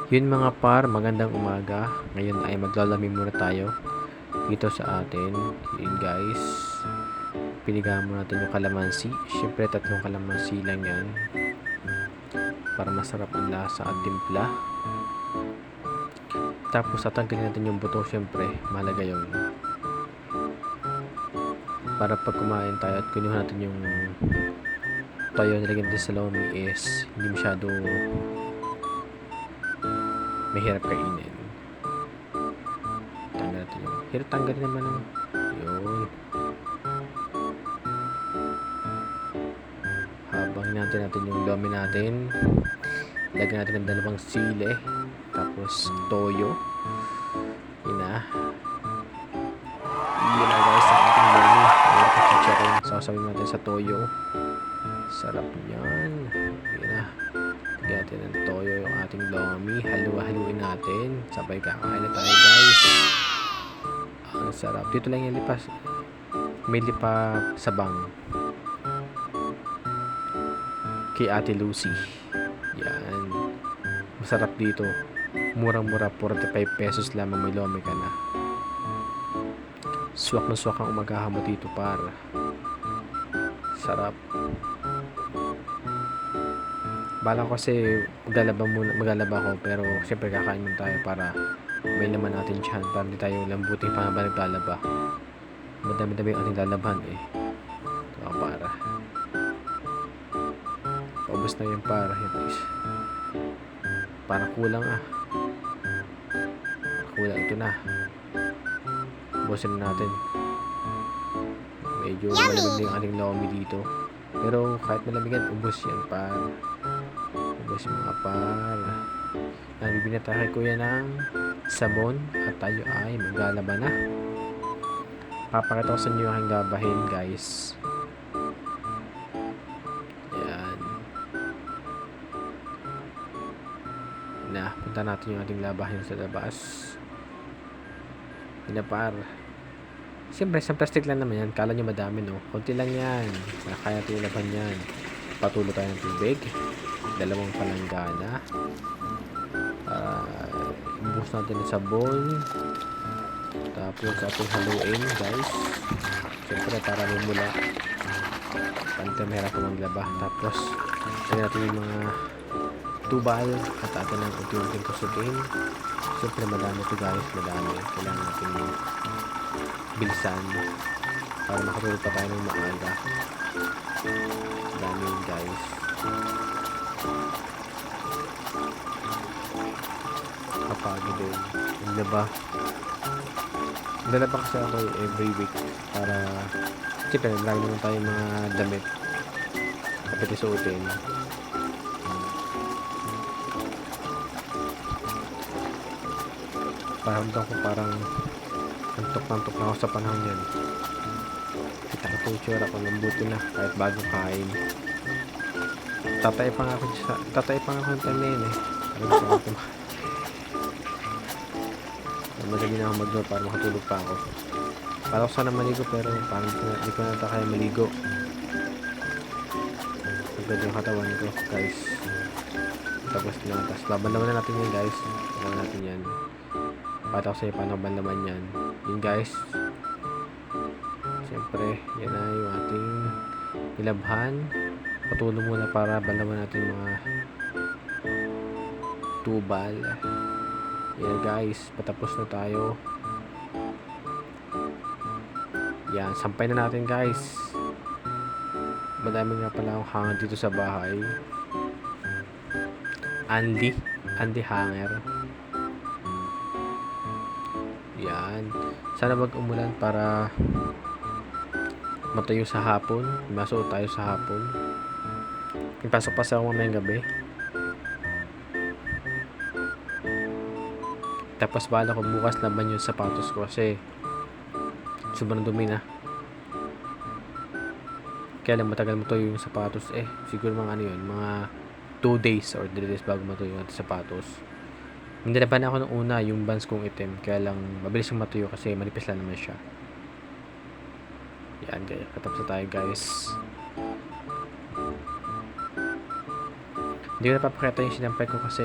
Yun mga par, magandang umaga. Ngayon ay maglalamig muna tayo dito sa atin. Yun guys, piligaan mo natin yung kalamansi. Siyempre 3 kalamansi lang yan para masarap ang lasa at timpla. Tapos tatanggalin natin yung buto, siyempre mahalaga yun. Para pag kumain tayo at kunin natin yung toyo na lagyan natin sa lomi is hindi masyado mahirap kainin. Tanggal natin yung tanggalin naman ng yun. Habang hinahantay natin yung lomi natin, lagyan natin ng 2 sili, tapos toyo. Yun na guys ang ating lomi. Mayroon pa chicharon, sasawin natin sa toyo. Sarap yan. Yun na, lagyan natin ng toyo yung ating lomi. Haluin natin, sabay kakain na tayo guys. Ang sarap. Dito lang yung lipas, may lipa sabang kay Ate Lucy. Yan, masarap dito, murang-mura, 45 pesos lamang, may lomi ka na. Swak na swak ang umagahan mo dito para sarap. Bala ko kasi maglalaba ako, pero siyempre kakain muna tayo para may laman natin dyan, para hindi tayo lambutin pa habang naglalaba. Madami-dami ang ating lalaban eh. Ito para paubos na yung para kulang kulang. Ito na, ubusin na natin. Medyo malamig na yung ating lomi dito, pero kahit malamigan, ubos yan para ubos yung mga para. Bibili na tayo kay kuya ng sabon at tayo ay maglalaba na. Papakita ko sa inyo ang labahin guys. Na, punta natin yung ating labahin sa labas. Pinapar. Siyempre, sa plastic lang naman yan. Kala nyo madami, no? Kunti lang yan. Kaya natin yung laban yan. Patulo tayo ng tubig. 2 palanggana. Ubus natin ng sabon. Tapos ating haluin, guys. Siyempre, para lumula. Pantamera ko maglaba. Tapos, lagyan natin yung mga tubal at atin ang unti-unting kusugin. Siyempre madami ito guys, madami. Kailangan natin bilisan para makatulog pa tayo ng maaga. Dami yun guys. Kapagod din. Naglalaba kasi ako every week para siyempre lagi naman tayo mga damit dapat isuotin. Paramdam ko parang antok na ako sa panahon yan. Kita ko yung tsura ko, lambuti na kahit bago kain. Tatay pa nga ako ng time na yun eh. Madami na ako mag-door para makatulog pa ako. Para ko sana maligo, pero parang hindi ko na kaya maligo. Agad yung katawan ko guys. Tapos laban naman na natin yun guys. Laban natin yan. Pata ko sa iyo paano banlaman yan. Yun guys, siyempre yan na yung ating nilabhan. Patulo muna para banlaman natin mga tubal. Yan guys, patapos na tayo. Yan, sampay na natin guys. Madami nga pala akong hanger dito sa bahay. Andy hanger. Yan. Sana mag-umulan para matayo sa hapon. Masuot tayo sa hapon. Ipasok pa sa ako mamayang gabi. Tapos bala ko bukas laban yung sapatos ko kasi sobrang dumi na. Kaya lang matagal matuyo yung sapatos eh. Siguro mga mga 2 days or 3 days bago matuyo yung sapatos. Hindi na ba na ako nung una yung Vans kong itim, kaya lang mabilis yung matuyo kasi manipis lang naman siya. Yan guys, katapos na tayo guys. Hindi ko napapakita yung sinampay ko kasi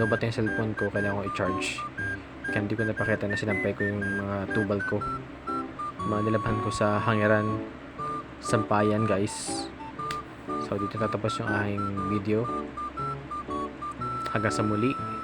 lobat yung cellphone ko, kailangan ko i-charge. Kaya hindi ko napakita na sinampay ko yung mga tubal ko. Mga nilabhan ko sa hangiran, sampayan guys. So dito tatapos yung aking video. Hanggang sa muli.